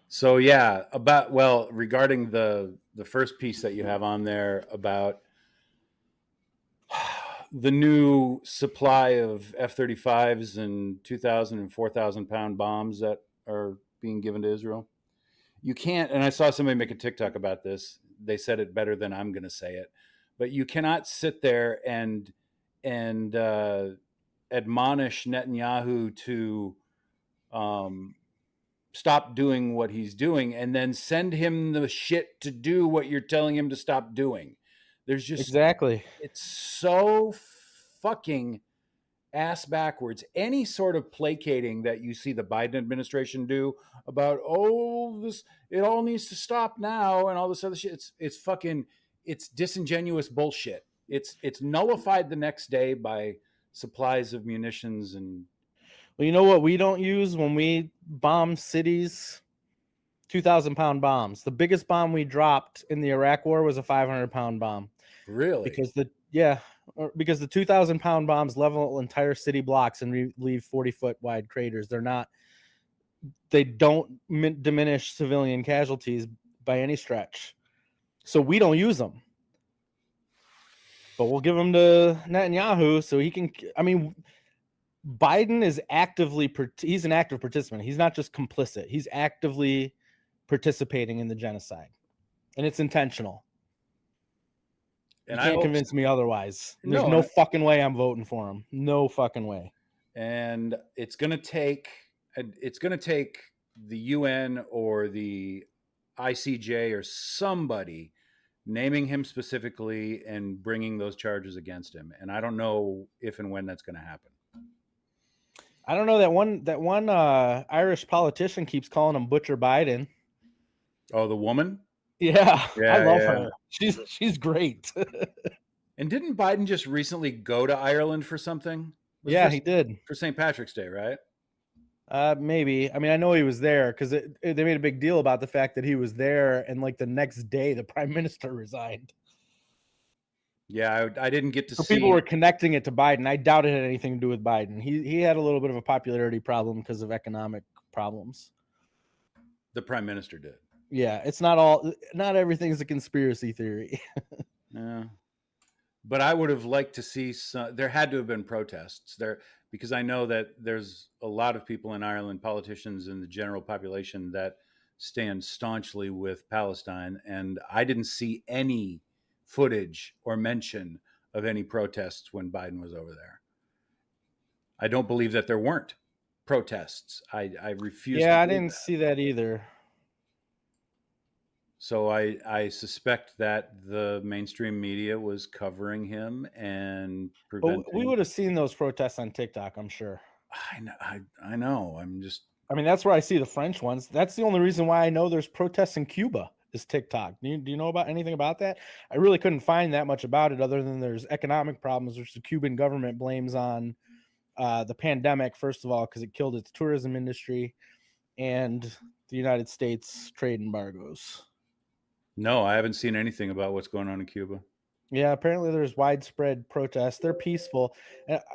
So regarding the first piece that you have on there about the new supply of F-35s and 2,000 and 4,000 pound bombs that are being given to Israel. You can't, and I saw somebody make a TikTok about this. They said it better than I'm going to say it, but you cannot sit there and admonish Netanyahu to um, stop doing what he's doing and then send him the shit to do what you're telling him to stop doing. There's just, Exactly. it's so fucking ass backwards. Any sort of placating that you see the Biden administration do about, oh, this, it all needs to stop now and all this other shit, it's fucking, it's disingenuous bullshit. It's nullified the next day by supplies of munitions and Well, you know what we don't use when we bomb cities? 2,000-pound bombs. The biggest bomb we dropped in the Iraq War was a 500-pound bomb. really. Because the 2,000-pound bombs level entire city blocks and leave 40-foot wide craters. They don't diminish civilian casualties by any stretch. So we don't use them. But we'll give them to Netanyahu so he can. I mean, Biden is he's an active participant. He's not just complicit. He's actively participating in the genocide. And it's intentional. And you can't convince me otherwise. There's no fucking way I'm voting for him. No fucking way. And it's going to take the UN or the ICJ or somebody naming him specifically and bringing those charges against him. And I don't know if and when that's going to happen. I don't know. That one Irish politician keeps calling him Butcher Biden. Oh, the woman? Yeah, I love her. She's great. And didn't Biden just recently go to Ireland for something? Yeah, he did. For St. Patrick's Day, right? Maybe. I mean, I know he was there because they made a big deal about the fact that he was there, and like the next day, the prime minister resigned. Yeah, I didn't get to see. People were connecting it to Biden. I doubt it had anything to do with Biden. He had a little bit of a popularity problem because of economic problems. The prime minister did. Yeah, it's not everything is a conspiracy theory. Yeah. But I would have liked to see there had to have been protests there, because I know that there's a lot of people in Ireland, politicians and the general population, that stand staunchly with Palestine. And I didn't see any footage or mention of any protests when Biden was over there. I don't believe that there weren't protests. I refuse. Yeah, I didn't see that either. So I suspect that the mainstream media was covering him and preventing. But we would have seen those protests on TikTok, I'm sure. I know. I mean, that's where I see the French ones. That's the only reason why I know there's protests in Cuba is TikTok. Do you know about anything about that? I really couldn't find that much about it other than there's economic problems, which the Cuban government blames on the pandemic, first of all, because it killed its tourism industry, and the United States trade embargoes. No, I haven't seen anything about what's going on in Cuba. Yeah, apparently there's widespread protests. They're peaceful.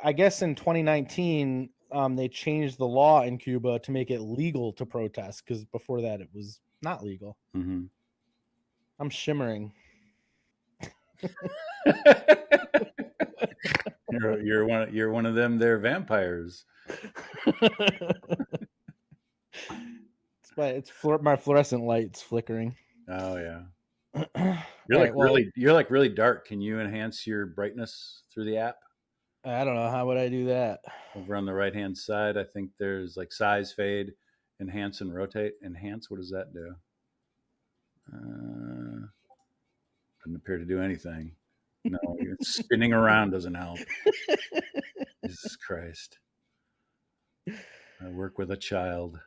I guess in 2019, they changed the law in Cuba to make it legal to protest, because before that it was not legal. Mm-hmm. I'm shimmering. You're one of them. They're vampires. It's my fluorescent lights flickering. Oh yeah. You're like really dark. Can you enhance your brightness through the app? I don't know. How would I do that? Over on the right hand side, I think there's like size, fade, enhance, and rotate. Enhance. What does that do? Doesn't appear to do anything. No, spinning around doesn't help. Jesus Christ. I work with a child.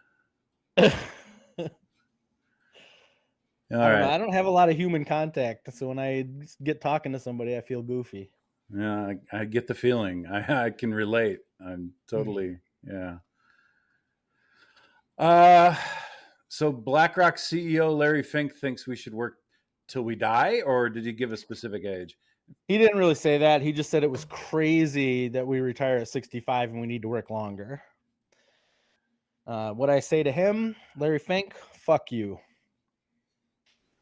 All right. I don't have a lot of human contact, so when I get talking to somebody, I feel goofy. Yeah, I get the feeling. I can relate. I'm totally, yeah. So Blackrock CEO Larry Fink thinks we should work till we die, or did he give a specific age? He didn't really say that. He just said it was crazy that we retire at 65 and we need to work longer. What I say to him, Larry Fink, fuck you.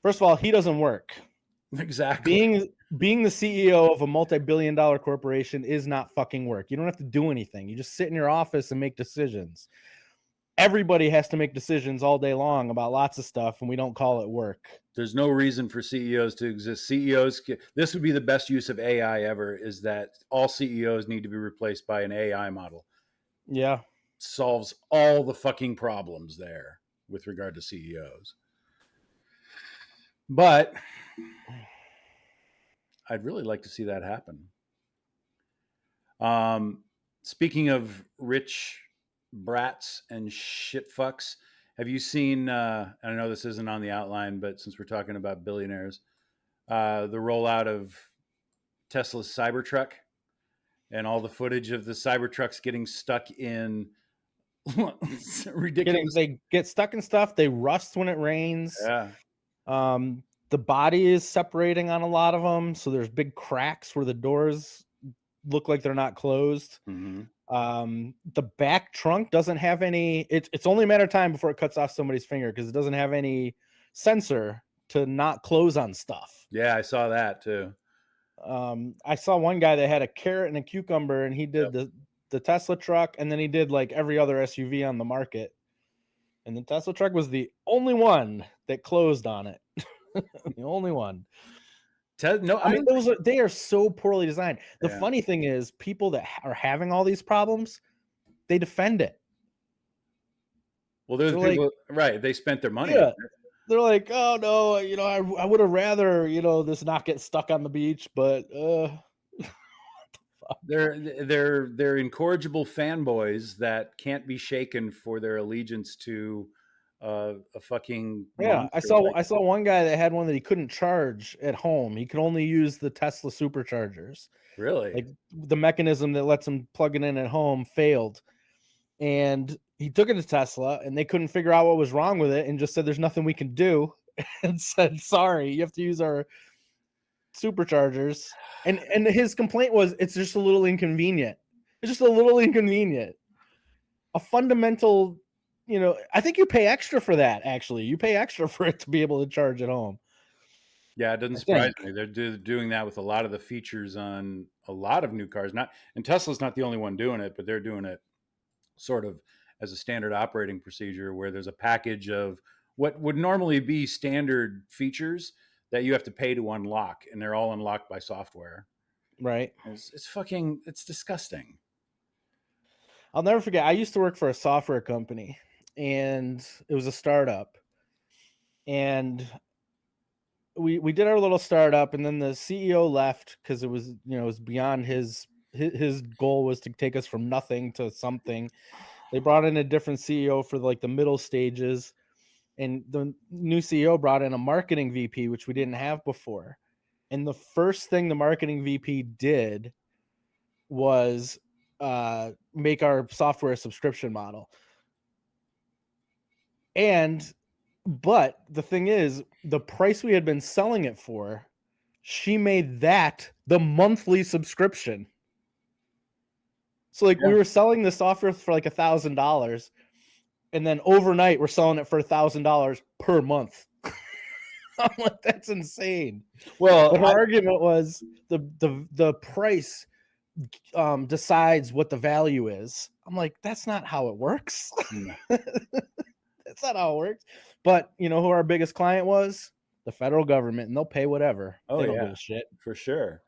First of all, he doesn't work. Exactly. Being the CEO of a multi-billion-dollar corporation is not fucking work. You don't have to do anything. You just sit in your office and make decisions. Everybody has to make decisions all day long about lots of stuff, and we don't call it work. There's no reason for CEOs to exist. This would be the best use of AI ever, is that all CEOs need to be replaced by an AI model. Yeah. Solves all the fucking problems there with regard to CEOs. But I'd really like to see that happen. Speaking of rich brats and shit fucks, have you seen? I know this isn't on the outline, but since we're talking about billionaires, the rollout of Tesla's Cybertruck and all the footage of the Cybertrucks getting stuck in ridiculous. They get stuck in stuff. They rust when it rains. Yeah. The body is separating on a lot of them, so there's big cracks where the doors look like they're not closed. Mm-hmm. The back trunk doesn't have any. It's only a matter of time before it cuts off somebody's finger because it doesn't have any sensor to not close on stuff. Yeah, I saw that too. I saw one guy that had a carrot and a cucumber, and he did the Tesla truck, and then he did like every other SUV on the market. And the Tesla truck was the only one that closed on it. The only one. No, I mean, they are so poorly designed. The Yeah. funny thing is, people that are having all these problems, they defend it. Well, there's They're people, right? They spent their money. Yeah. They're like, oh no, I would have rather, this not get stuck on the beach, but They're incorrigible fanboys that can't be shaken for their allegiance to a fucking yeah. monster. I saw one guy that had one that he couldn't charge at home. He could only use the Tesla superchargers. Really? Like the mechanism that lets him plug it in at home failed. And he took it to Tesla and they couldn't figure out what was wrong with it and just said there's nothing we can do and said sorry, you have to use our superchargers. And his complaint was it's just a little inconvenient. It's just a little inconvenient. A fundamental, I think you pay extra for that actually. You pay extra for it to be able to charge at home. Yeah, it doesn't surprise me. They're doing that with a lot of the features on a lot of new cars. And Tesla's not the only one doing it, but they're doing it sort of as a standard operating procedure where there's a package of what would normally be standard features that you have to pay to unlock, and they're all unlocked by software. Right. It's disgusting. I'll never forget. I used to work for a software company and it was a startup. And we did our little startup, and then the CEO left because it was, it was beyond his goal was to take us from nothing to something. They brought in a different CEO for like the middle stages, and the new CEO brought in a marketing VP, which we didn't have before. And the first thing the marketing VP did was make our software a subscription model. But the thing is, the price we had been selling it for, she made that the monthly subscription. So like we were selling the software for like $1,000, and then overnight we're selling it for $1,000 per month. I'm like, that's insane. Well, but her argument was the price decides what the value is. I'm like, that's not how it works. That's not how it works. But you know who our biggest client was? The federal government, and they'll pay whatever. They don't give a shit. For sure.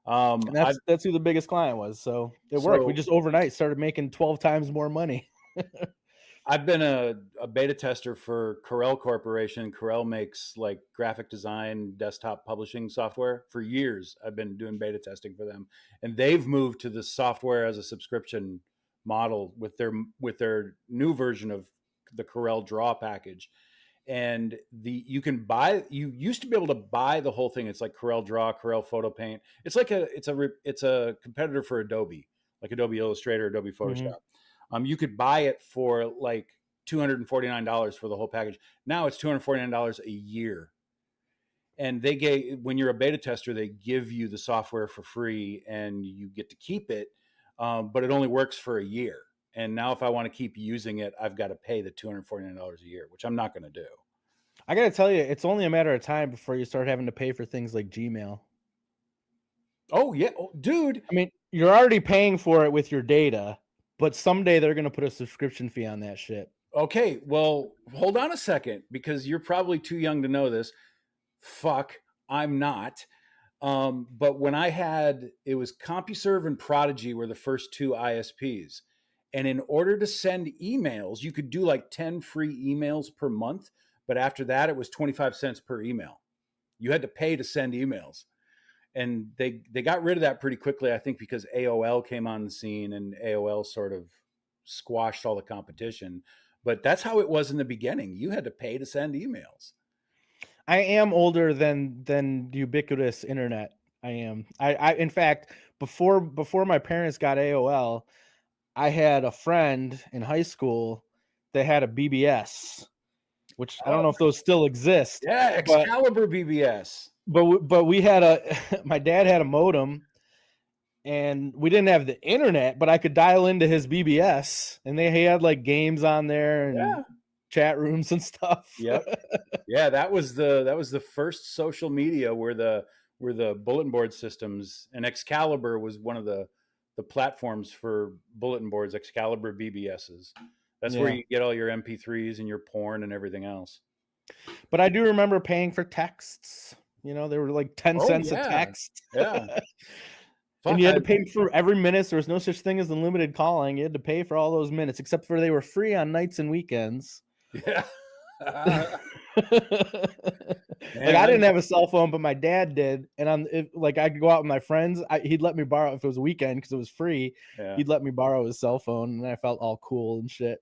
And that's who the biggest client was. So it worked. We just overnight started making 12 times more money. I've been a beta tester for Corel Corporation. Corel makes like graphic design, desktop publishing software. For years, I've been doing beta testing for them, and they've moved to the software as a subscription model with their new version of the Corel Draw package. And you used to be able to buy the whole thing. It's like Corel Draw, Corel Photo Paint. It's like it's a competitor for Adobe, like Adobe Illustrator, Adobe Photoshop. You could buy it for like $249 for the whole package. Now it's $249 a year. And when you're a beta tester, they give you the software for free and you get to keep it. But it only works for a year. And now if I want to keep using it, I've got to pay the $249 a year, which I'm not going to do. I gotta tell you, it's only a matter of time before you start having to pay for things like Gmail. Oh yeah, oh, dude. I mean, you're already paying for it with your data, but someday they're gonna put a subscription fee on that shit. Okay, well, hold on a second because you're probably too young to know this. Fuck, I'm not. But when I had, it was CompuServe and Prodigy were the first two ISPs. And in order to send emails, you could do like 10 free emails per month. But after that, it was 25 cents per email. You had to pay to send emails. And they got rid of that pretty quickly, I think, because AOL came on the scene and AOL sort of squashed all the competition. But that's how it was in the beginning. You had to pay to send emails. I am older than ubiquitous internet. I am. I in fact, before my parents got AOL, I had a friend in high school that had a BBS, which I don't Oh, know if those still exist, yeah, but Excalibur BBS. but we had a my dad had a modem, and we didn't have the internet, but I could dial into his BBS, and he had like games on there and Yeah. chat rooms and stuff. Yep. Yeah, that was the first social media where the bulletin board systems, and Excalibur was one of the platforms for bulletin boards, Excalibur BBSs. That's where Yeah. you get all your MP3s and your porn and everything else. But I do remember paying for texts. They were like 10 Oh cents a yeah. text. Yeah. And Fuck, you had to pay for every minute. There was no such thing as unlimited calling. You had to pay for all those minutes, except for they were free on nights and weekends. yeah. Like, Man, I didn't have a cell phone, but my dad did. And like, I could go out with my friends. He'd let me borrow if it was a weekend because it was free. yeah. He'd let me borrow his cell phone, and I felt all cool and shit.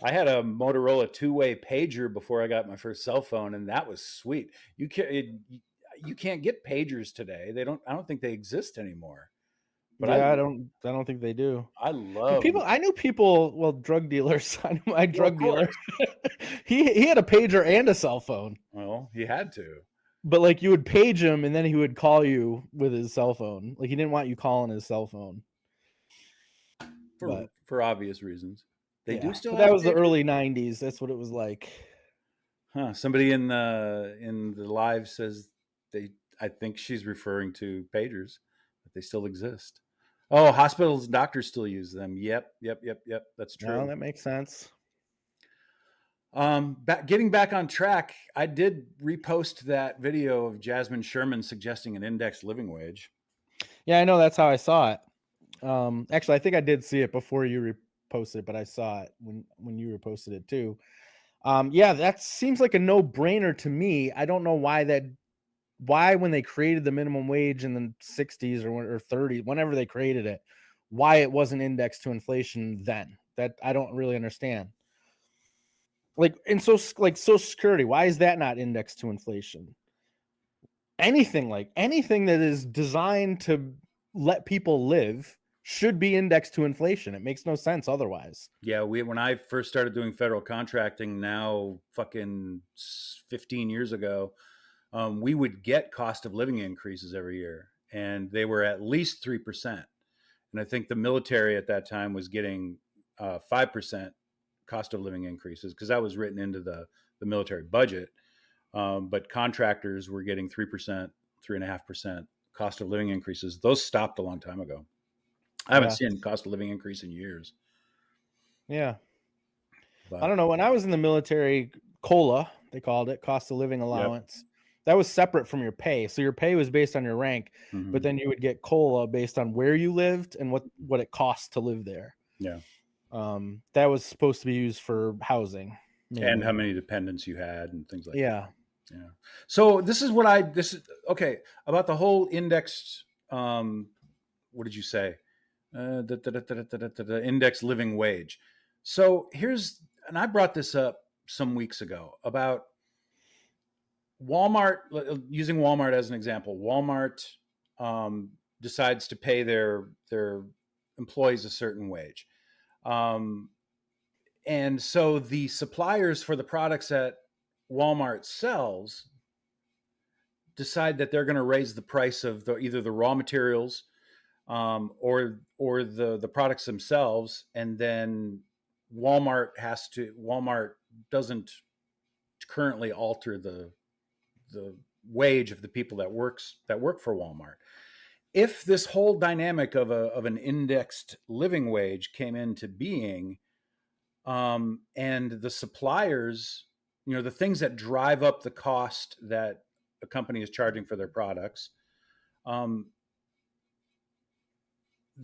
I had a Motorola two-way pager before I got my first cell phone, and that was sweet. You can't get pagers today. I don't think they exist anymore. But Yeah, I don't think they do. I But love. I knew people, well, drug dealers. I knew my Well, of drug dealer. course. He had a pager and a cell phone. Well, he had to. But like, you would page him and then he would call you with his cell phone. Like, he didn't want you calling his cell phone. But For obvious reasons. They do yeah, still but that have was the pagers? early 90s. That's what it was like. Huh. Somebody in the live says they I think she's referring to pagers, but they still exist. Oh, hospitals and doctors still use them. Yep, yep, yep, yep. That's No, true. that makes sense. Getting back on track, I did repost that video of Jasmine Sherman suggesting an indexed living wage. Yeah, I know, that's how I saw it. Actually, I think I did see it before you reposted it, but I saw it when you reposted it too. Yeah, that seems like a no-brainer to me. I don't know why when they created the minimum wage in the 60s or 30s, whenever they created it, why it wasn't indexed to inflation then. That I don't really understand. Like, and so like Social Security, why is that not indexed to inflation? Anything that is designed to let people live should be indexed to inflation. It makes no sense otherwise. Yeah, when I first started doing federal contracting, now fucking 15 years ago, we would get cost of living increases every year, and they were at least 3%. And I think the military at that time was getting 5% cost of living increases because that was written into the military budget. But contractors were getting 3%, 3.5% cost of living increases. Those stopped a long time ago. I haven't Yeah. seen cost of living increase in years. Yeah. I But don't know. When I was in the military, COLA, they called it, cost of living yep. allowance. That was separate from your pay. So your pay was based on your rank, but Mm-hmm. then you would get COLA based on where you lived and what it costs to live there. Yeah. That was supposed to be used for housing And how mainly. many dependents you had and things like that. Yeah. Yeah. So this is okay about the whole indexed. What did you say? The index living wage. So and I brought this up some weeks ago about Walmart, using Walmart as an example. Walmart decides to pay their employees a certain wage. Um, and so the suppliers for the products that Walmart sells decide that they're going to raise the price of either the raw materials or the products themselves, and then Walmart doesn't currently alter the wage of the people that work for Walmart. If this whole dynamic of an indexed living wage came into being, and the suppliers, the things that drive up the cost that a company is charging for their products, um,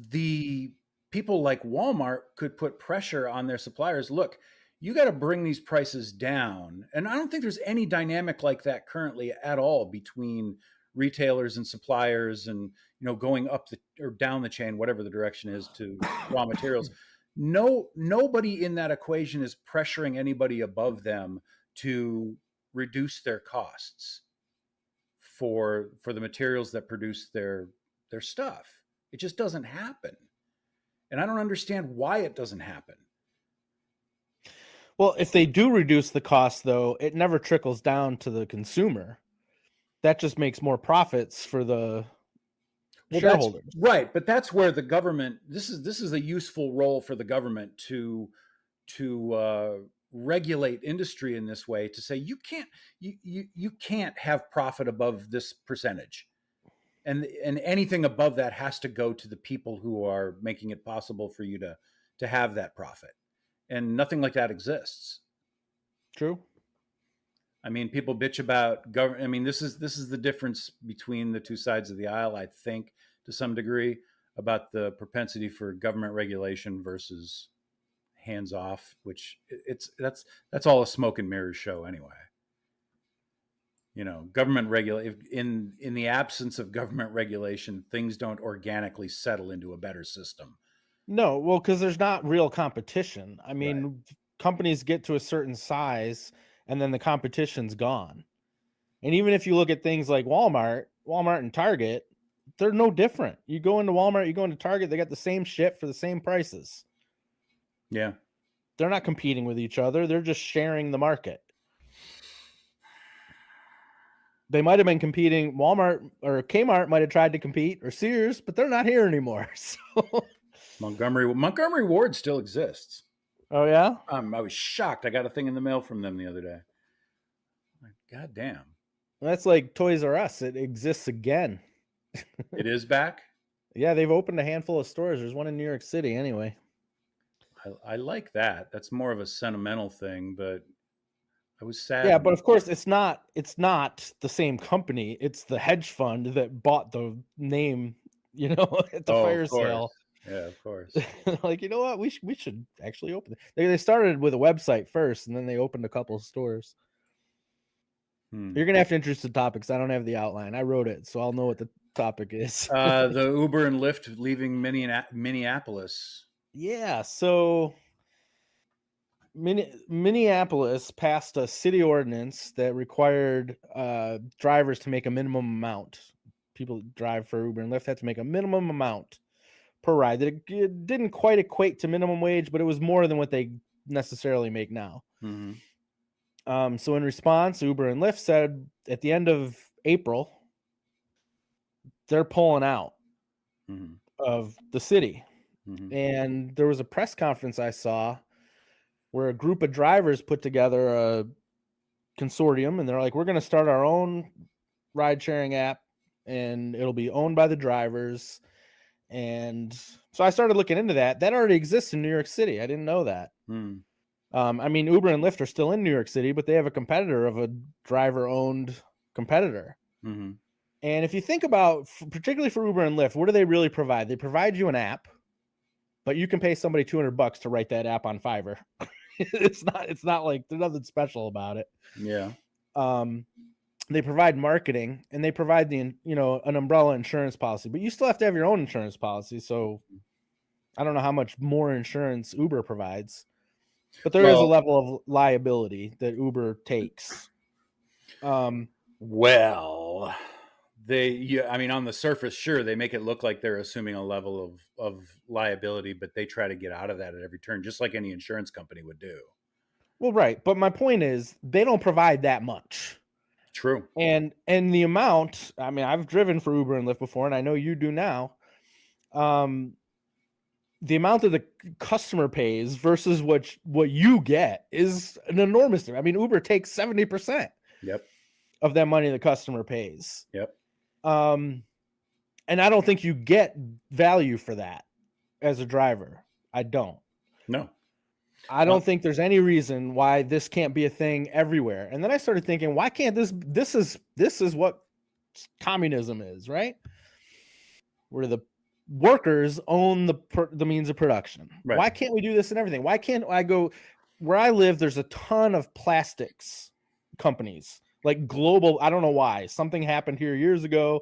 the people like Walmart could put pressure on their suppliers. Look, you got to bring these prices down. And I don't think there's any dynamic like that currently at all between retailers and suppliers, and going up or down the chain, whatever the direction is, to raw materials. Nobody in that equation is pressuring anybody above them to reduce their costs for the materials that produce their stuff. It just doesn't happen. And I don't understand why it doesn't happen. Well, if they do reduce the cost, though, it never trickles down to the consumer. That just makes more profits for the shareholders. That's right, but that's where the government. This is a useful role for the government to regulate industry in this way, to say you can't have profit above this percentage, and anything above that has to go to the people who are making it possible for you to have that profit, and nothing like that exists. True. I mean, people bitch about government. I mean, this is the difference between the two sides of the aisle, I think, to some degree, about the propensity for government regulation versus hands off, which that's all a smoke and mirrors show anyway. Government in the absence of government regulation, things don't organically settle into a better system. No, well, because there's not real competition. I mean, Right. companies get to a certain size and then the competition's gone. And even if you look at things like Walmart and Target, they're no different. You go into Walmart, you go into Target, they got the same shit for the same prices. Yeah. They're not competing with each other. They're just sharing the market. They might have been competing. Walmart or Kmart might have tried to compete, or Sears, but they're not here anymore. So Montgomery Ward still exists. Oh yeah? I was shocked. I got a thing in the mail from them the other day. God damn. That's like Toys R Us. It exists again. It is back? Yeah, they've opened a handful of stores. There's one in New York City anyway. I like that. That's more of a sentimental thing, but I was sad. Yeah, but of course it's not the same company. It's the hedge fund that bought the name, at the fire sale. Yeah, of course. Like, you know what? We should actually open it. They started with a website first, and then they opened a couple of stores. You're gonna have to introduce the topics. I don't have the outline. I wrote it, so I'll know what the topic is. The Uber and Lyft leaving Minneapolis. Yeah, so Minneapolis passed a city ordinance that required drivers to make a minimum amount. People that drive for Uber and Lyft had to make a minimum amount per ride. It didn't quite equate to minimum wage, but it was more than what they necessarily make now. Mm-hmm. So in response, Uber and Lyft said at the end of April, they're pulling out of the city. And there was a press conference I saw where a group of drivers put together a consortium, and they're like, we're going to start our own ride sharing app, and it'll be owned by the drivers. And so I started looking into that. That already exists in New York City. I didn't know that. I mean, Uber and Lyft are still in New York City, but they have a competitor of a driver-owned competitor. And if you think about, particularly for Uber and Lyft, what do they really provide? They provide you an app, but you can pay somebody $200 to write that app on Fiverr. It's not like there's nothing special about it. Yeah. They provide marketing, and they provide an umbrella insurance policy, but you still have to have your own insurance policy. So I don't know how much more insurance Uber provides, but there is a level of liability that Uber takes. I mean, on the surface, sure, they make it look like they're assuming a level of liability, but they try to get out of that at every turn, just like any insurance company would do. Well, right. But my point is, they don't provide that much. True. And the amount, I mean, I've driven for Uber and Lyft before, and I know you do now. the amount that the customer pays versus what you get is an enormous difference. I mean, Uber takes 70% Yep. of that money the customer pays. Yep. And I don't think you get value for that as a driver. I don't. No. I don't think there's any reason why this can't be a thing everywhere. And then I started thinking, why can't this is what communism is, right? Where the workers own the means of production. Right. Why can't we do this and everything? Why can't I go where I live? There's a ton of plastics companies, like global. I don't know why. Something happened here years ago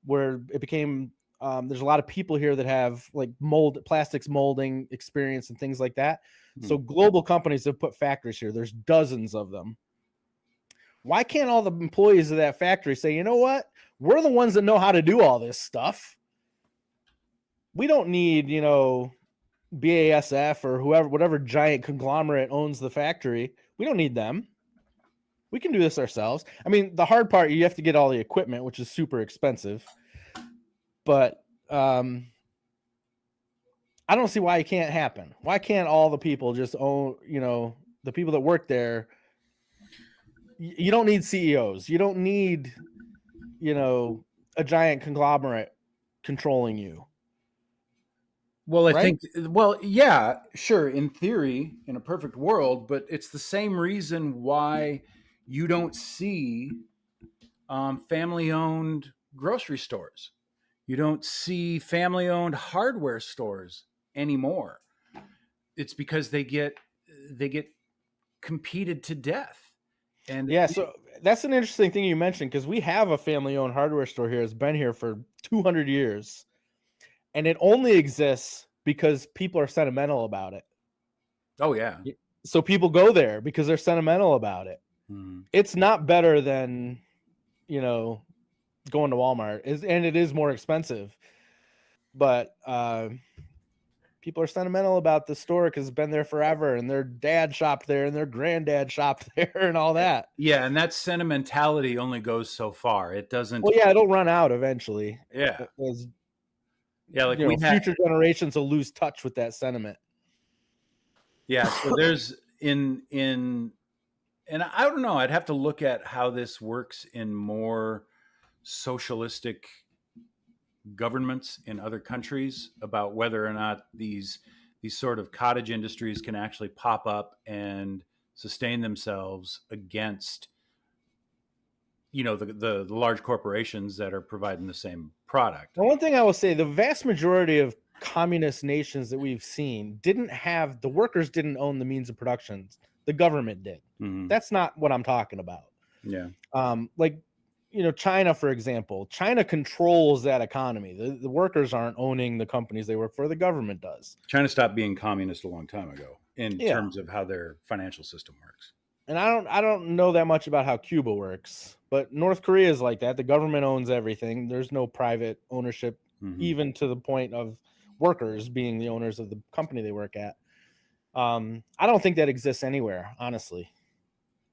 where it became there's a lot of people here that have like plastics molding experience and things like that. So global companies have put factories here. There's dozens of them. Why can't all the employees of that factory say, you know what? We're the ones that know how to do all this stuff. We don't need, BASF or whatever giant conglomerate owns the factory. We don't need them. We can do this ourselves. I mean, the hard part, you have to get all the equipment, which is super expensive. But I don't see why it can't happen. Why can't all the people just own, the people that work there? You don't need CEOs. You don't need, a giant conglomerate controlling you. Well, I Right? think, well, yeah, sure, in theory, in a perfect world, but it's the same reason why you don't see family owned grocery stores. You don't see family owned hardware stores anymore. It's because they get competed to death. And Yeah, so that's an interesting thing you mentioned because we have a family-owned hardware store here. It's been here for 200 years, and it only exists because people are sentimental about it. oh yeah. So people go there because they're sentimental about it. Mhm. It's not better than, going to Walmart, and it is more expensive. But people are sentimental about the store because it's been there forever, and their dad shopped there, and their granddad shopped there, and all that. Yeah, and that sentimentality only goes so far. It doesn't. Well, yeah, it'll run out eventually. Yeah, As yeah. Like we had. future generations will lose touch with that sentiment. Yeah, so there's and I don't know. I'd have to look at how this works in more socialistic governments in other countries about whether or not these sort of cottage industries can actually pop up and sustain themselves against the large corporations that are providing the same product. Now, one thing I will say, the vast majority of communist nations that we've seen the workers didn't own the means of production. The government did. Mm-hmm. That's not what I'm talking about. Yeah. Like, China, for example, China controls that economy. The workers aren't owning the companies they work for. The government does. China stopped being communist a long time ago in terms of how their financial system works. And I don't know that much about how Cuba works, but North Korea is like that. The government owns everything. There's no private ownership, even to the point of workers being the owners of the company they work at. I don't think that exists anywhere, honestly.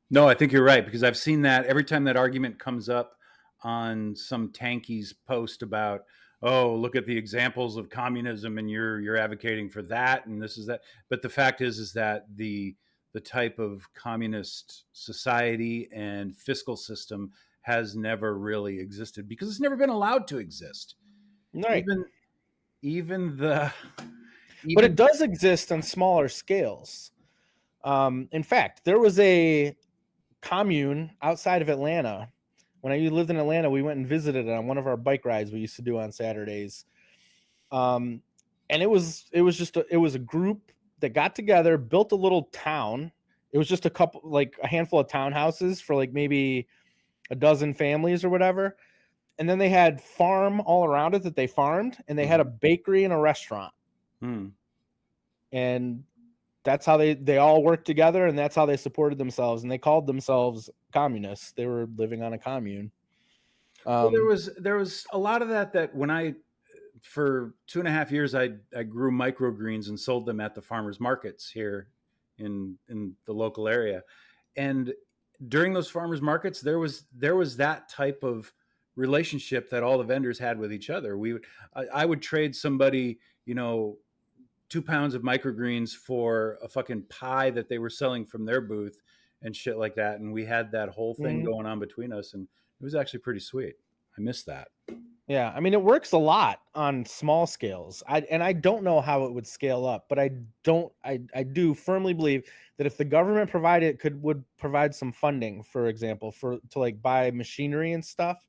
No, I think you're right, because I've seen that every time that argument comes up on some tanky's post about, oh, look at the examples of communism and you're advocating for that and this is that. But the fact is that the type of communist society and fiscal system has never really existed because it's never been allowed to exist. Right. Even the But it does exist on smaller scales. In fact, there was a commune outside of Atlanta. When I lived in Atlanta, we went and visited it on one of our bike rides we used to do on Saturdays. And it was a group that got together, built a little town. It was just a handful of townhouses for like maybe a dozen families or whatever. And then they had farm all around it that they farmed, and they had a bakery and a restaurant. And that's how they all worked together, and that's how they supported themselves. And they called themselves communists. They were living on a commune. Well, there was a lot of that when for 2.5 years, I grew microgreens and sold them at the farmers markets here in the local area. And during those farmers markets, there was that type of relationship that all the vendors had with each other. I would trade somebody, 2 pounds of microgreens for a fucking pie that they were selling from their booth and shit like that. And we had that whole thing Mhm. going on between us, and it was actually pretty sweet. I miss that. Yeah, I mean, it works a lot on small scales. I don't know how it would scale up, but I do firmly believe that if the government provided would provide some funding, for example, to like buy machinery and stuff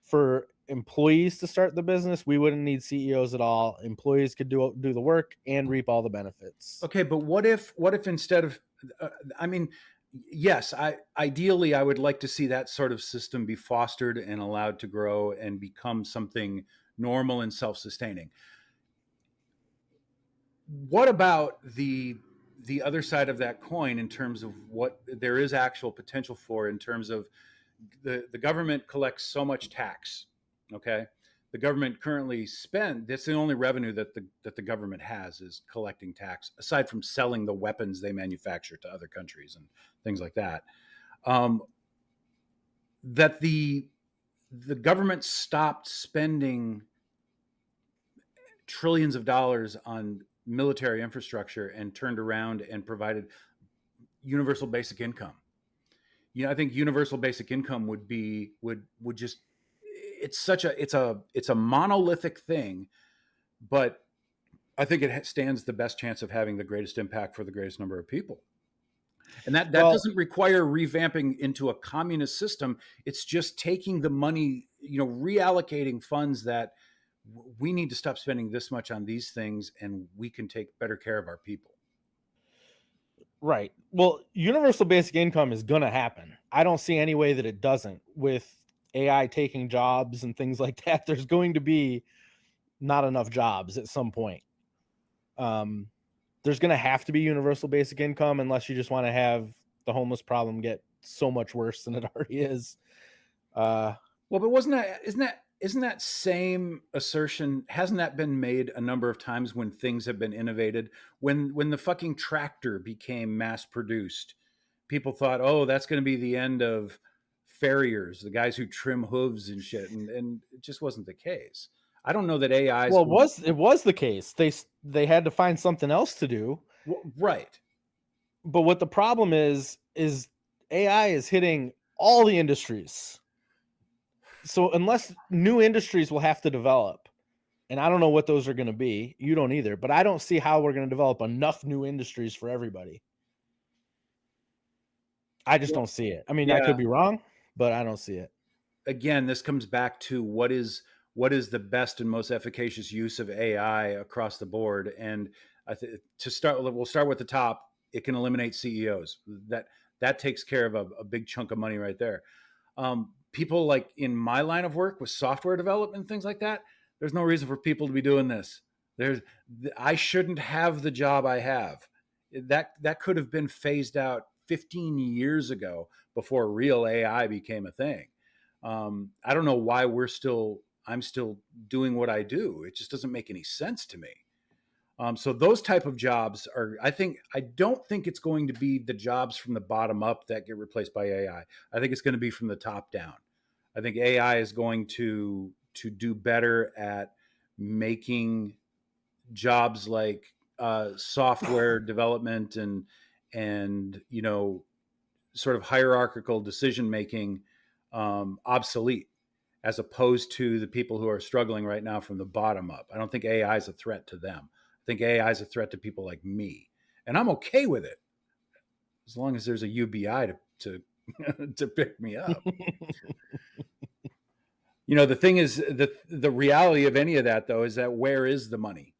for employees to start the business, we wouldn't need CEOs at all. Employees could do the work and reap all the benefits. Okay, but what if instead of, I mean, yes, I ideally I would like to see that sort of system be fostered and allowed to grow and become something normal and self-sustaining. What about the other side of that coin in terms of what there is actual potential for in terms of the government collects so much tax, okay? The government currently that's the only revenue that the government has is collecting tax, aside from selling the weapons they manufacture to other countries and things like that. um, that the government stopped spending trillions of dollars on military infrastructure and turned around and provided universal basic income. I think universal basic income would just, it's a monolithic thing, but I think it stands the best chance of having the greatest impact for the greatest number of people. And that Well, doesn't require revamping into a communist system. It's just taking the money, reallocating funds that we need to stop spending this much on these things, and we can take better care of our people. right. Well, universal basic income is going to happen. I don't see any way that it doesn't with AI taking jobs and things like that. There's going to be not enough jobs at some point. Um, there's going to have to be universal basic income unless you just want to have the homeless problem get so much worse than it already is. Uh, Well, but isn't that same assertion, hasn't that been made a number of times when things have been innovated? When the fucking tractor became mass produced, people thought, oh, that's going to be the end of farriers, the guys who trim hooves and shit, and it just wasn't the case. I don't know that AI is well, going. it was the case. They had to find something else to do. Right. But what the problem is AI is hitting all the industries. So unless new industries will have to develop, and I don't know what those are going to be. You don't either, but I don't see how we're going to develop enough new industries for everybody. I just Well, don't see it. I mean, I yeah. could be wrong, but I don't see it. Again, this comes back to what is the best and most efficacious use of AI across the board. And to start, we'll start with the top. It can eliminate CEOs. That takes care of a big chunk of money right there. People like in my line of work with software development and things like that, there's no reason for people to be doing this. There's I shouldn't have the job I have. That could have been phased out 15 years ago before real AI became a thing. I don't know why I'm still doing what I do. It just doesn't make any sense to me. So those type of jobs I don't think it's going to be the jobs from the bottom up that get replaced by AI. I think it's going to be from the top down. I think AI is going to do better at making jobs like software development and sort of hierarchical decision making obsolete, as opposed to the people who are struggling right now from the bottom up. I don't think AI is a threat to them. I think AI is a threat to people like me, and I'm okay with it as long as there's a UBI to to pick me up. The thing is, the reality of any of that though is that where is the money?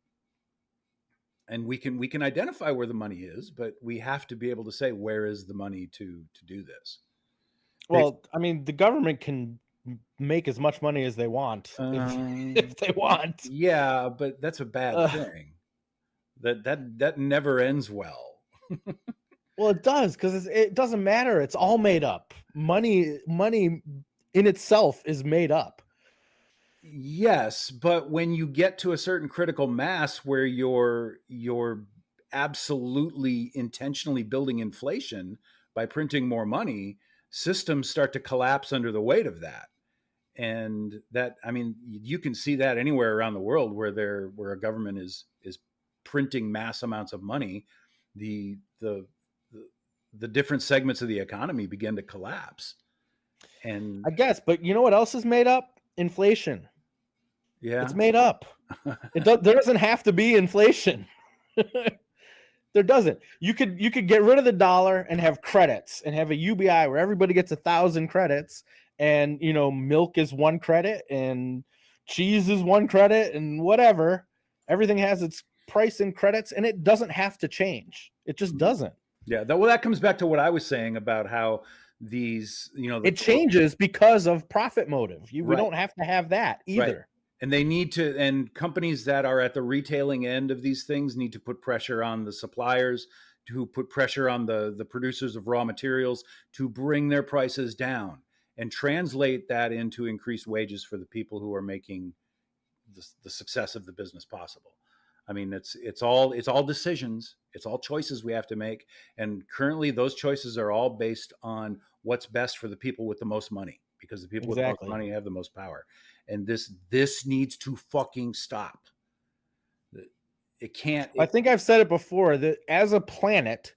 And we can identify where the money is, but we have to be able to say where is the money to do this. Well, I mean, the government can make as much money as they want if Um, if they want. yeah, but that's a bad Uh, thing. That never ends well. well, it does because it doesn't matter. It's all made up. Money in itself is made up. Yes, but when you get to a certain critical mass where you're absolutely intentionally building inflation by printing more money, systems start to collapse under the weight of that. And that, I mean, you can see that anywhere around the world where a government is printing mass amounts of money. The the the, the different segments of the economy begin to collapse. And I guess, but you know what else is made up? Inflation. yeah. It's made up. There doesn't have to be inflation. There doesn't. You could get rid of the dollar and have credits and have a UBI where everybody gets 1,000 credits, and milk is 1 credit and cheese is 1 credit and whatever. Everything has its price in credits, and it doesn't have to change. It just doesn't. Yeah, that comes back to what I was saying about how these, It changes because of profit motive. We Right. don't have to have that either. Right. And they need to, and companies that are at the retailing end of these things need to put pressure on the suppliers, to put pressure on the producers of raw materials to bring their prices down and translate that into increased wages for the people who are making the success of the business possible. I mean, it's all decisions, it's all choices we have to make, and currently those choices are all based on what's best for the people with the most money, because the people with the most Exactly. money have the most power. And this needs to fucking stop. It can't. I think I've said it before that as a planet,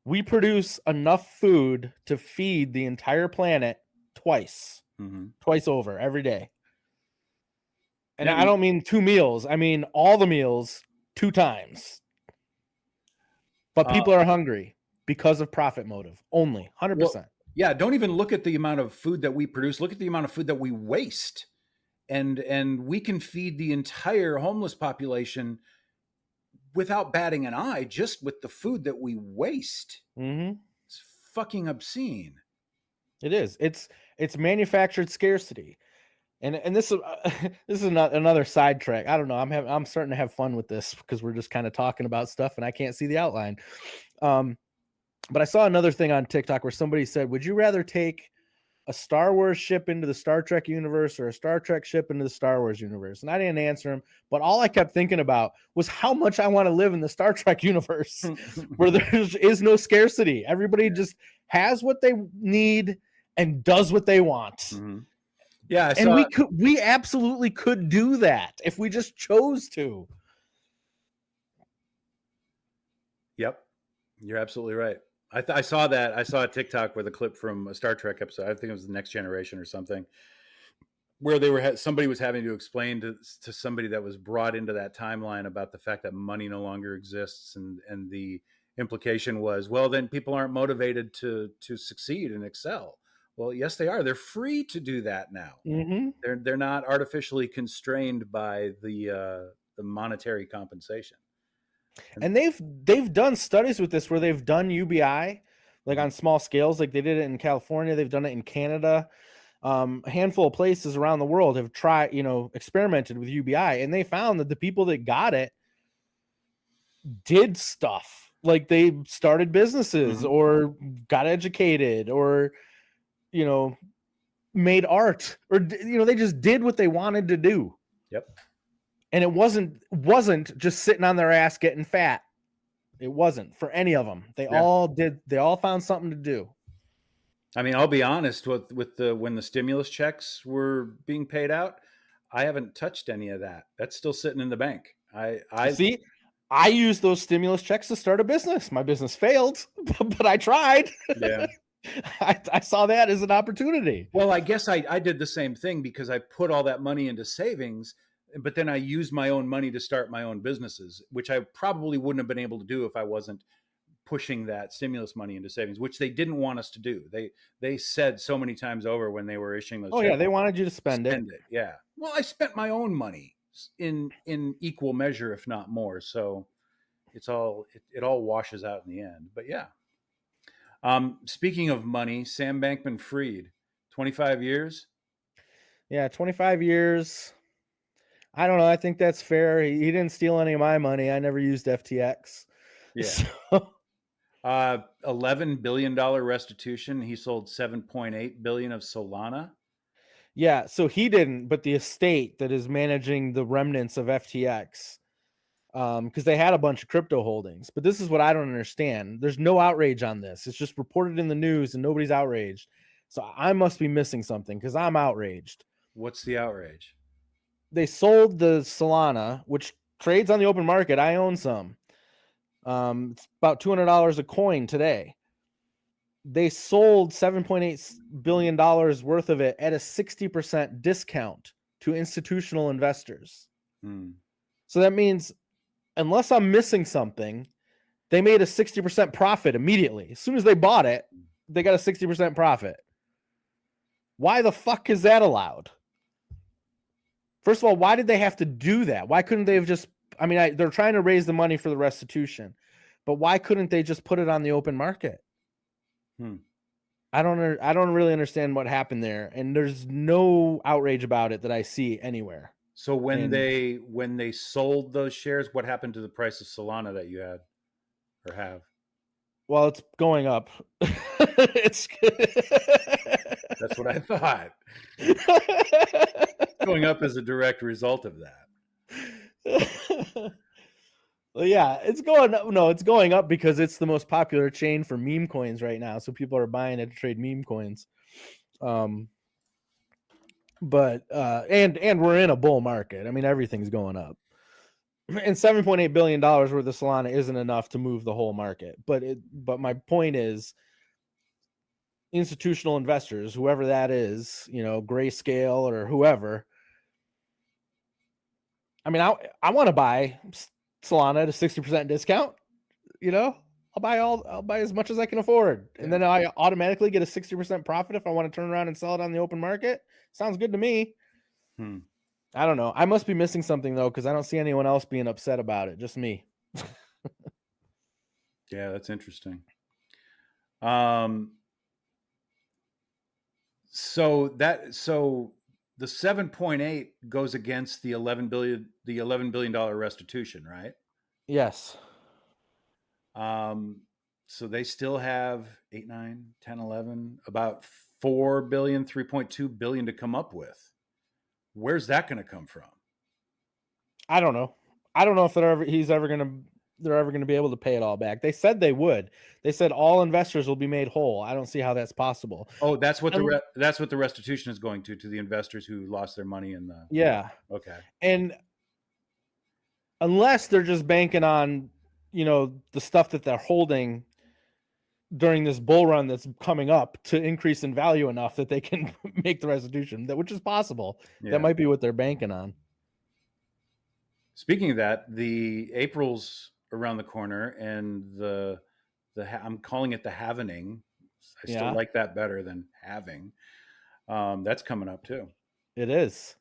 we produce enough food to feed the entire planet twice over every day. And Yeah, I don't mean 2 meals. I mean all the meals 2 times. But people are hungry because of profit motive only, 100%. Well, yeah, don't even look at the amount of food that we produce. Look at the amount of food that we waste. And we can feed the entire homeless population without batting an eye, just with the food that we waste. It's fucking obscene. It is. It's manufactured scarcity. And this is not another sidetrack. I don't know. I'm starting to have fun with this because we're just kind of talking about stuff and I can't see the outline. But I saw another thing on TikTok where somebody said, "Would you rather take a Star Wars ship into the Star Trek universe or a Star Trek ship into the Star Wars universe?" And I didn't answer him, but all I kept thinking about was how much I want to live in the Star Trek universe where there is no scarcity. Everybody just has what they need and does what they want. Yeah, and we absolutely could do that if we just chose to. Yep, you're absolutely right. I saw that. I saw a TikTok with a clip from a Star Trek episode. I think it was The Next Generation or something, where somebody was having to explain to somebody that was brought into that timeline about the fact that money no longer exists, and the implication was, well, then people aren't motivated to succeed and excel. Well, yes, they are. They're free to do that now. They're not artificially constrained by the monetary compensation. And they've done studies with this where they've done UBI like on small scales, like they did it in California, they've done it in Canada. A handful of places around the world have tried, experimented with UBI, and they found that the people that got it did stuff, like they started businesses or got educated or made art, or they just did what they wanted to do. Yep. And it wasn't just sitting on their ass getting fat. It wasn't for any of them. They all found something to do. I mean, I'll be honest, with when the stimulus checks were being paid out, I haven't touched any of that. That's still sitting in the bank. I see, I used those stimulus checks to start a business. My business failed, but I tried. Yeah. I saw that as an opportunity. Well, I guess I did the same thing because I put all that money into savings, but then I used my own money to start my own businesses, which I probably wouldn't have been able to do if I wasn't pushing that stimulus money into savings, which they didn't want us to do. They said so many times over when they were issuing those. Oh yeah, they wanted you to spend it. Yeah. Well, I spent my own money in equal measure, if not more. So it all washes out in the end. But yeah. Speaking of money, Sam Bankman-Fried, 25 years. Yeah, 25 years. I don't know. I think that's fair. He didn't steal any of my money. I never used FTX. Yeah. So. $11 billion restitution. He sold 7.8 billion of Solana. Yeah, so he didn't, but the estate that is managing the remnants of FTX, because they had a bunch of crypto holdings. But this is what I don't understand. There's no outrage on this. It's just reported in the news and nobody's outraged. So I must be missing something because I'm outraged. What's the outrage? They sold the Solana, which trades on the open market. I own some. It's about $200 a coin today. They sold $7.8 billion worth of it at a 60% discount to institutional investors. So that means, unless I'm missing something, they made a 60% profit immediately. As soon as they bought it, they got a 60% profit. Why the fuck is that allowed? First of all, why did they have to do that? Why couldn't they have just, they're trying to raise the money for the restitution, but why couldn't they just put it on the open market? I don't really understand what happened there, and there's no outrage about it that I see anywhere. So when they sold those shares, what happened to the price of Solana that you had or have? Well, it's going up. That's what I thought. Going up as a direct result of that. Well, yeah, it's going up. No, it's going up because it's the most popular chain for meme coins right now. So people are buying it to trade meme coins. But we're in a bull market. I mean, everything's going up. And $7.8 billion worth of Solana isn't enough to move the whole market. But my point is, institutional investors, whoever that is, Grayscale or whoever. I mean, I want to buy Solana at a 60% discount. I'll buy as much as I can afford. And then I automatically get a 60% profit if I want to turn around and sell it on the open market. Sounds good to me. I don't know. I must be missing something though, because I don't see anyone else being upset about it. Just me. Yeah, that's interesting. So the 7.8 goes against the $11 billion restitution, right? Yes. So they still have 8, 9, 10, 11, about 4 billion, 3.2 billion to come up with. Where's that going to come from? I don't know. I don't know if they're ever going to be able to pay it all back. They said they would. They said all investors will be made whole. I don't see how that's possible. Oh, that's what the restitution is going to the investors who lost their money in the. Yeah. Okay. And unless they're just banking on, the stuff that they're holding during this bull run that's coming up to increase in value enough that they can make the restitution, which is possible. Yeah. That might be what they're banking on. Speaking of that, the April's around the corner, and I'm calling it the halvening. I still like that better than having. That's coming up too. It is.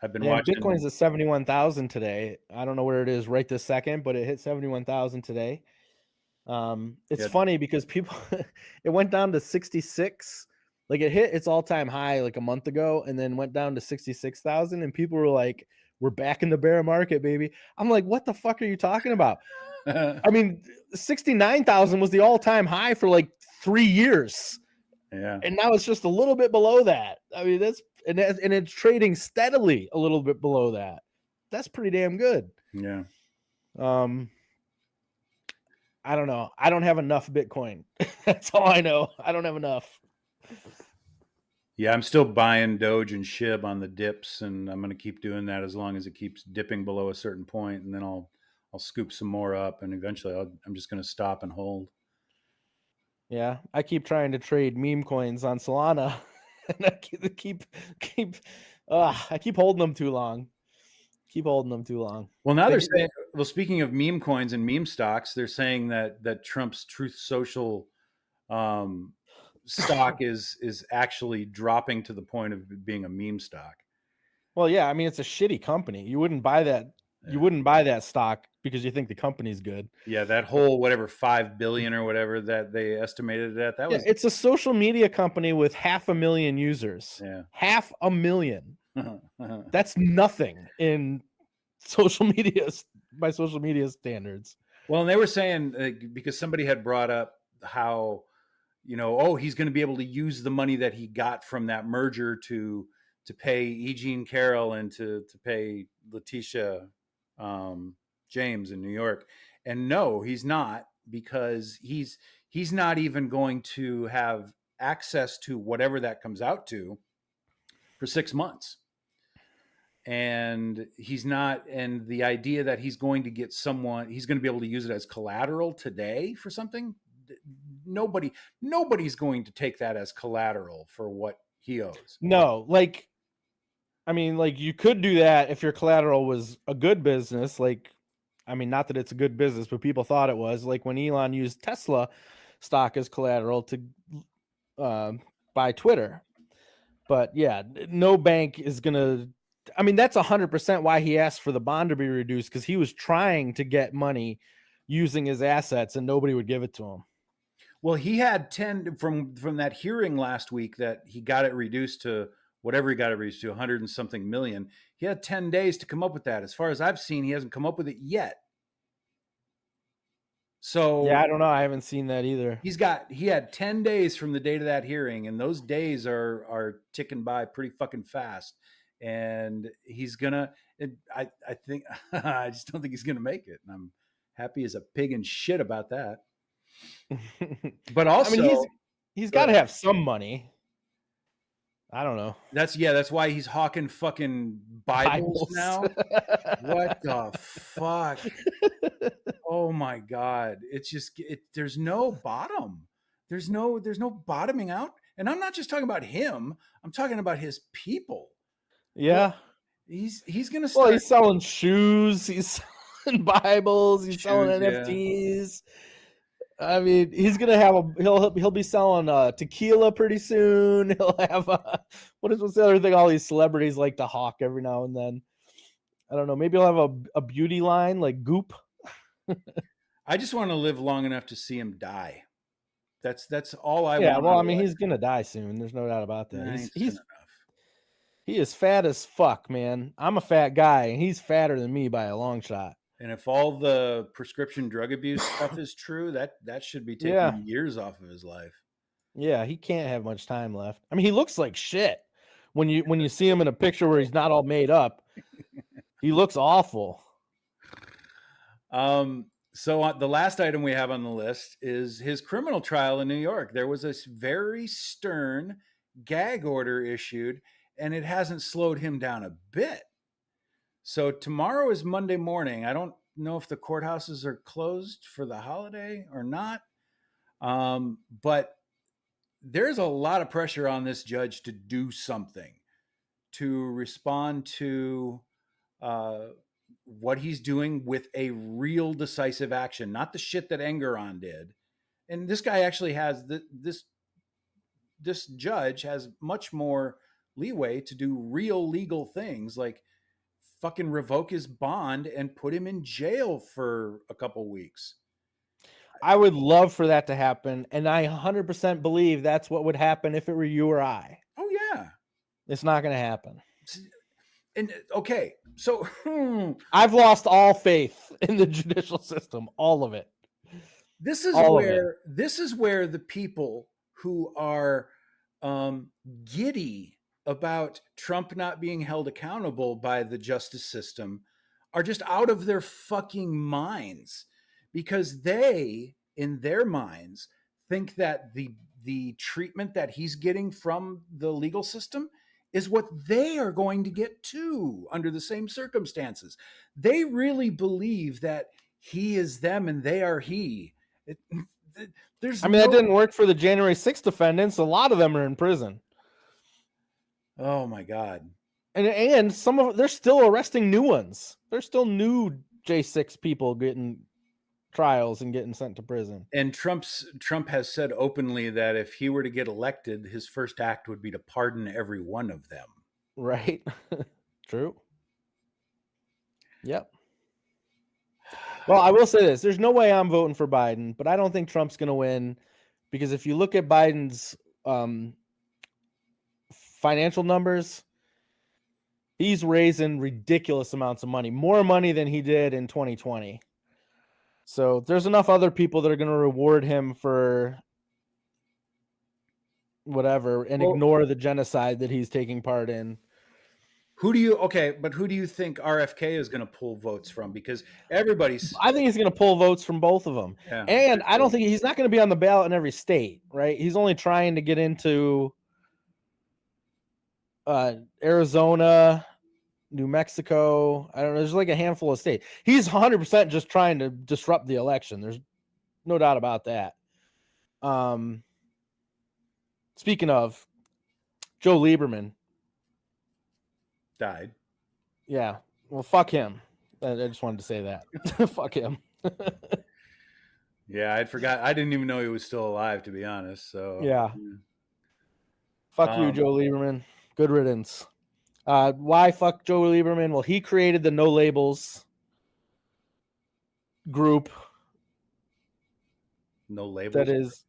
I've been watching. Bitcoin's at 71,000 today. I don't know where it is right this second, but it hit 71,000 today. It's funny because it went down to 66. Like it hit its all-time high like a month ago and then went down to 66,000, and people were like, we're back in the bear market, baby. I'm like, what the fuck are you talking about? I mean, 69,000 was the all-time high for like 3 years. Yeah. And now it's just a little bit below that. I mean, and it's trading steadily a little bit below that. That's pretty damn good. Yeah. I don't know. I don't have enough Bitcoin. That's all I know. I don't have enough. Yeah, I'm still buying Doge and SHIB on the dips, and I'm going to keep doing that as long as it keeps dipping below a certain point, and then I'll scoop some more up, and eventually I'm just going to stop and hold. Yeah, I keep trying to trade meme coins on Solana, and I keep holding them too long. Well, now they're saying. Well, speaking of meme coins and meme stocks, they're saying that Trump's Truth Social stock is actually dropping to the point of being a meme stock. Well, yeah, I mean it's a shitty company. You wouldn't buy that. Yeah. You wouldn't buy that stock because you think the company's good. Yeah, that whole whatever 5 billion or whatever that they estimated it at. It's a social media company with 500,000 users. Yeah, 500,000. That's nothing in social media by social media standards. Well, and they were saying because somebody had brought up how he's going to be able to use the money that he got from that merger to pay E. Jean Carroll and to pay Letitia James in New York. And no, he's not, because he's not even going to have access to whatever that comes out to for 6 months. And he's not, and the idea that he's going to get someone, he's going to be able to use it as collateral today for something, nobody's going to take that as collateral for what he owes. No, like, I mean, like, you could do that if your collateral was a good business. Like, I mean, not that it's a good business, but people thought it was. Like when Elon used Tesla stock as collateral to buy Twitter. But yeah, no bank is gonna. I mean, that's 100% why he asked for the bond to be reduced, because he was trying to get money using his assets, and nobody would give it to him. Well, he had 10 from that hearing last week that he got it reduced to whatever he got it reduced to, 100 and something million. He had 10 days to come up with that. As far as I've seen, he hasn't come up with it yet. So yeah, I don't know. I haven't seen that either. he had 10 days from the date of that hearing, and those days are ticking by pretty fucking fast. And he's gonna, I think, I just don't think he's gonna make it. And I'm happy as a pig in shit about that. But also, I mean, he's got to have some money. I don't know. That's why he's hawking fucking Bibles now. What the fuck? Oh my god! It's just there's no bottom. There's no bottoming out. And I'm not just talking about him. I'm talking about his people. Yeah, he's gonna start. Well, he's selling shoes. He's selling Bibles. He's selling NFTs. Yeah. I mean, he's gonna have he'll be selling tequila pretty soon. He'll have what's the other thing all these celebrities like to hawk every now and then? I don't know. Maybe he'll have a beauty line like Goop. I just want to live long enough to see him die. That's all I want. Yeah, well, I mean, he's gonna die soon. There's no doubt about that. He is fat as fuck, man. I'm a fat guy, and he's fatter than me by a long shot. And if all the prescription drug abuse stuff is true, that should be taking years off of his life. Yeah, he can't have much time left. I mean, he looks like shit when you see him in a picture where he's not all made up. He looks awful. So the last item we have on the list is his criminal trial in New York. There was a very stern gag order issued, and it hasn't slowed him down a bit. So tomorrow is Monday morning. I don't know if the courthouses are closed for the holiday or not. But there's a lot of pressure on this judge to do something, to respond to what he's doing with a real decisive action, not the shit that Engeron did. And this guy actually has this judge has much more leeway to do real legal things, like fucking revoke his bond and put him in jail for a couple weeks. I would love for that to happen, and I 100% believe that's what would happen if it were you or I. Oh yeah, it's not going to happen. And okay, so I've lost all faith in the judicial system, all of it. This is where the people who are giddy about Trump not being held accountable by the justice system are just out of their fucking minds, because they, in their minds, think that the treatment that he's getting from the legal system is what they are going to get too under the same circumstances. They really believe that he is them and they are he. That didn't work for the January 6th defendants. A lot of them are in prison. Oh my God. And some of they're still arresting new ones. There's still new J6 people getting trials and getting sent to prison. And Trump has said openly that if he were to get elected, his first act would be to pardon every one of them. Right. True. Yep. Well, I will say this. There's no way I'm voting for Biden, but I don't think Trump's going to win, because if you look at Biden's financial numbers, he's raising ridiculous amounts of money, more money than he did in 2020. So there's enough other people that are going to reward him for whatever and ignore the genocide that he's taking part in. Who do you think RFK is going to pull votes from? Because I think he's going to pull votes from both of them. Yeah, and I don't think he's not going to be on the ballot in every state, right? He's only trying to get into Arizona, New Mexico. I don't know. There's like a handful of states. He's 100% just trying to disrupt the election. There's no doubt about that. Speaking of, Joe Lieberman. Died. Yeah. Well, fuck him. I just wanted to say that. Fuck him. Yeah, I'd forgot. I didn't even know he was still alive, to be honest. So Yeah. Fuck you, Joe Lieberman. Good riddance. Why fuck Joe Lieberman? Well, he created the No Labels group. No labels. That is,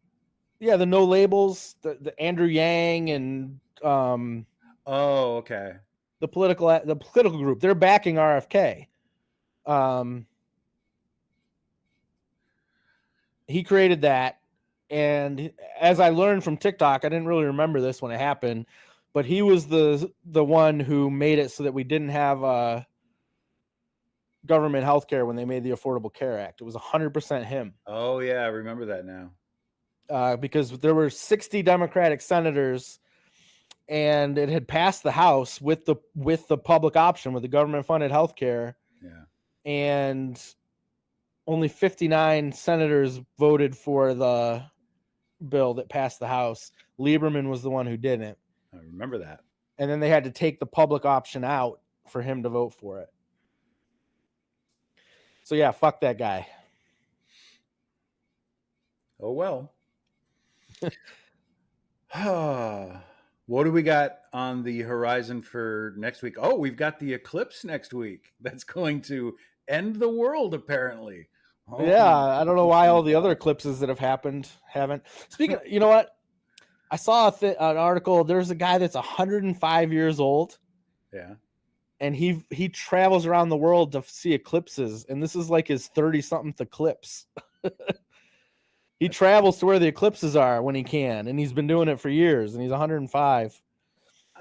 yeah, the No Labels, the Andrew Yang and Oh, okay. the political group. They're backing RFK. He created that, and as I learned from TikTok, I didn't really remember this when it happened, but he was the one who made it so that we didn't have government health care when they made the Affordable Care Act. It was 100% him. Oh yeah, I remember that now. Because there were 60 Democratic senators, and it had passed the House with the public option, with the government funded health care. Yeah. And only 59 senators voted for the bill that passed the House. Lieberman was the one who didn't. I remember that. And then they had to take the public option out for him to vote for it. So yeah, fuck that guy. Oh well. What do we got on the horizon for next week? Oh, we've got the eclipse next week. That's going to end the world, apparently. Oh, yeah, I don't know why all the other eclipses that have happened haven't. Speaking, you know what? I saw an article. There's a guy that's 105 years old. Yeah. And he travels around the world to see eclipses, and this is like his 30-something eclipse. He travels to where the eclipses are when he can, and he's been doing it for years, and he's 105.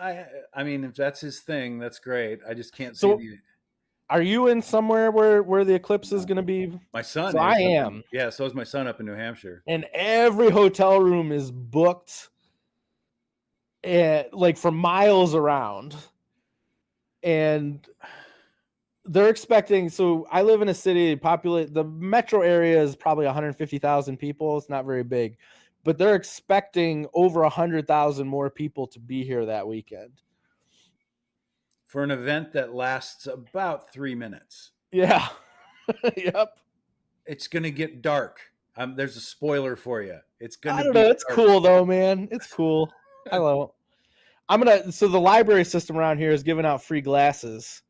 I mean, if that's his thing, that's great. I just can't So, see are you in somewhere where the eclipse is going to be? My son. So I am. Yeah, so is my son up in New Hampshire. And every hotel room is booked, like for miles around. And they're expecting, so I live in a city, the metro area is probably 150,000 people. It's not very big, but they're expecting over 100,000 more people to be here that weekend. For an event that lasts about 3 minutes. Yeah. Yep. It's going to get dark. There's a spoiler for you. It's going to I don't know. It's cool though, man. It's cool. I love it. So the library system around here is giving out free glasses.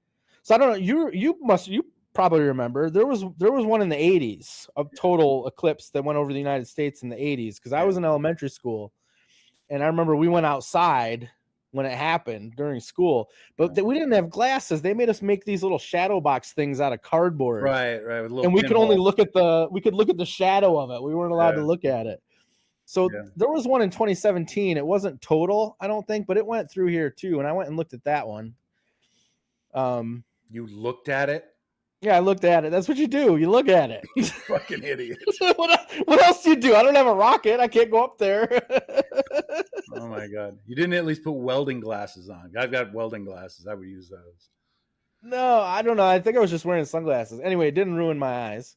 So I don't know. You probably remember there was one in the 80s, a total eclipse that went over the United States in the 80s, because I was in elementary school, and I remember we went outside when it happened during school, but we didn't have glasses. They made us make these little shadow box things out of cardboard. Right. And we could only look at the shadow of it. We weren't allowed to look at it. So there was one in 2017. It wasn't total, I don't think, but it went through here too. And I went and looked at that one. You looked at it? Yeah, I looked at it. That's what you do. You look at it. You fucking idiot. What else do you do? I don't have a rocket. I can't go up there. Oh my God. You didn't at least put welding glasses on. I've got welding glasses. I would use those. No, I don't know. I think I was just wearing sunglasses. Anyway, it didn't ruin my eyes.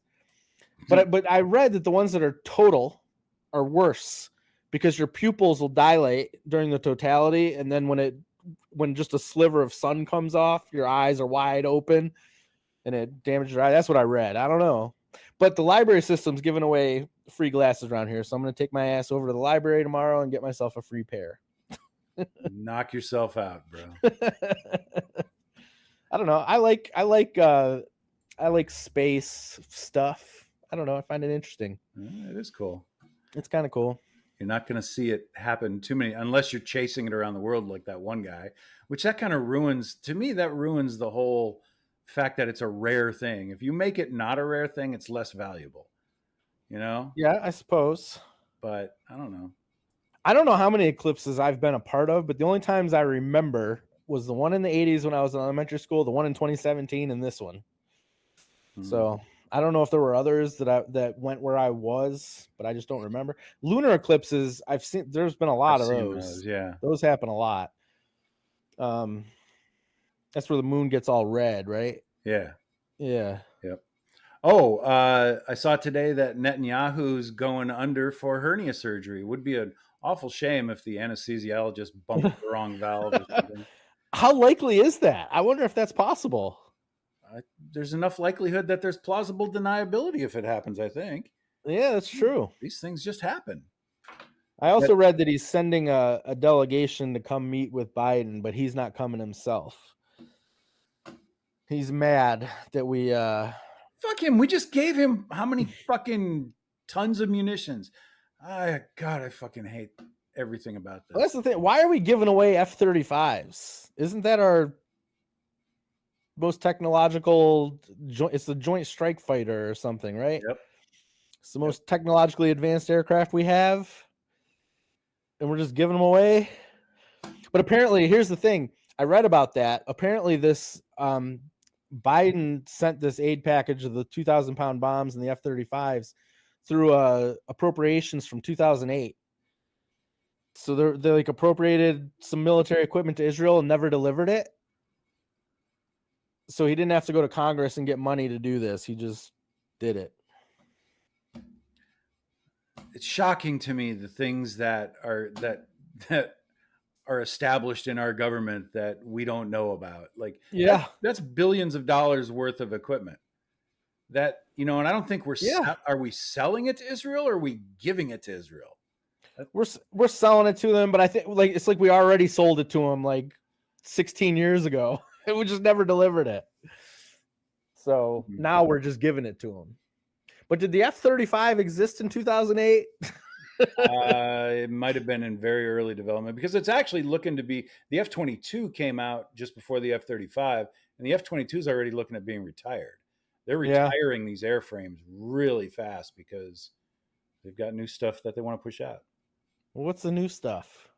But I read that the ones that are total are worse, because your pupils will dilate during the totality, and then when just a sliver of sun comes off, your eyes are wide open and it damages your eye. That's what I read. I don't know. But the library system's giving away free glasses around here, so I'm going to take my ass over to the library tomorrow and get myself a free pair. Knock yourself out, bro. I don't know. I like space stuff. I don't know. I find it interesting. It is cool. It's kind of cool. You're not going to see it happen too many, unless you're chasing it around the world like that one guy, which that kind of ruins, to me, that ruins the whole fact that it's a rare thing. If you make it not a rare thing, it's less valuable, you know? Yeah, I suppose. But I don't know. I don't know how many eclipses I've been a part of, but the only times I remember was the one in the 80s when I was in elementary school, the one in 2017, and this one. So I don't know if there were others that went where I was, but I just don't remember. Lunar eclipses, I've seen. There's been a lot of those. Yeah, those happen a lot. That's where the moon gets all red, right? Yeah. Yeah. Yep. Oh, I saw today that Netanyahu's going under for hernia surgery. Would be an awful shame if the anesthesiologist bumped the wrong valve or something. How likely is that? I wonder if that's possible. There's enough likelihood that there's plausible deniability if it happens, I think. Yeah, that's true. These things just happen. I also read that he's sending a delegation to come meet with Biden, but he's not coming himself. He's mad that we Fuck him. We just gave him how many fucking tons of munitions? God, I fucking hate everything about this. Well, that's the thing. Why are we giving away F-35s? Isn't that our most technological? It's the Joint Strike Fighter or something, right? Yep. It's the most technologically advanced aircraft we have, and we're just giving them away. But apparently, here's the thing. I read about that. Apparently, this Biden sent this aid package of the 2,000-pound bombs and the F-35s through appropriations from 2008. So they like appropriated some military equipment to Israel and never delivered it. So he didn't have to go to Congress and get money to do this. He just did it. It's shocking to me the things that are established in our government that we don't know about. Like, Yeah, that's billions of dollars worth of equipment. That, and I don't think are we selling it to Israel or are we giving it to Israel? We're selling it to them, but I think it's like we already sold it to them like 16 years ago. And we just never delivered it. So now we're just giving it to them. But did the F-35 exist in 2008? It might have been in very early development because it's actually looking to be, the F-22 came out just before the F-35, and the F-22 is already looking at being retired. They're retiring these airframes really fast because they've got new stuff that they want to push out. What's the new stuff?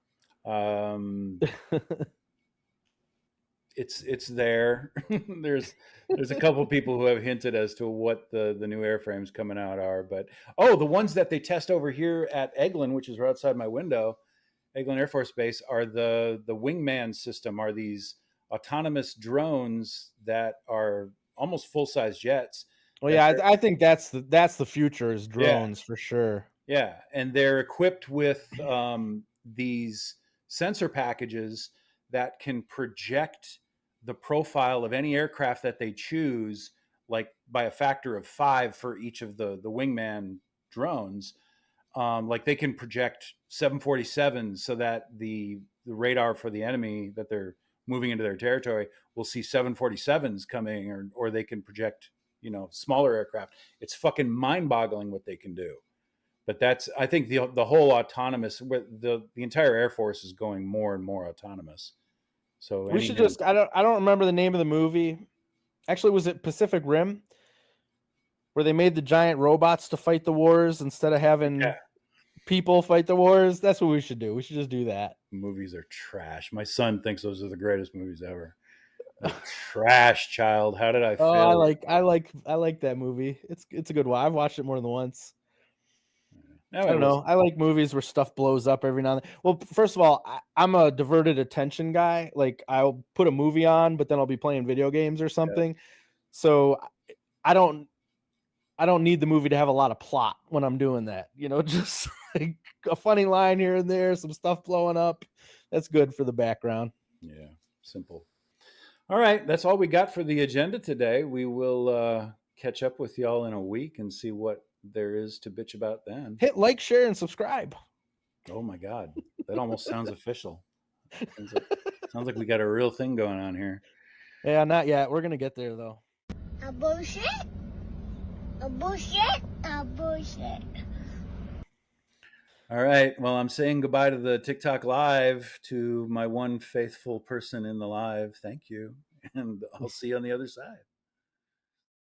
It's there. There's a couple people who have hinted as to what the new airframes coming out are, but the ones that they test over here at Eglin, which is right outside my window, Eglin Air Force Base, are the wingman system, are these autonomous drones that are almost full-size jets. Well, yeah, I think that's the future is drones for sure. Yeah, and they're equipped with these sensor packages that can project the profile of any aircraft that they choose, like by a factor of 5 for each of the wingman drones. Like they can project 747s so that the radar for the enemy that they're moving into their territory will see 747s coming, or they can project, smaller aircraft. It's fucking mind-boggling what they can do. But I think the whole autonomous, the entire Air Force is going more and more autonomous. So we should just, I don't remember the name of the movie. Actually, was it Pacific Rim? Where they made the giant robots to fight the wars instead of having people fight the wars? That's what we should do. We should just do that. Movies are trash. My son thinks those are the greatest movies ever. Trash, child. How did I fail? I like that movie. It's a good one. I've watched it more than once. I don't know. I like movies where stuff blows up every now and then. Well, first of all, I'm a diverted attention guy. Like I'll put a movie on, but then I'll be playing video games or something. Yeah. So I don't need the movie to have a lot of plot when I'm doing that. Just like a funny line here and there, some stuff blowing up. That's good for the background. Yeah, simple. All right, that's all we got for the agenda today. We will catch up with y'all in a week and see what there is to bitch about then. Hit like, share, and subscribe. Oh my God, that almost sounds official. Sounds like we got a real thing going on here. Yeah, not yet. We're gonna get there though. A bullshit. A bullshit. A bullshit. All right. Well, I'm saying goodbye to the TikTok live, to my one faithful person in the live. Thank you. And I'll see you on the other side.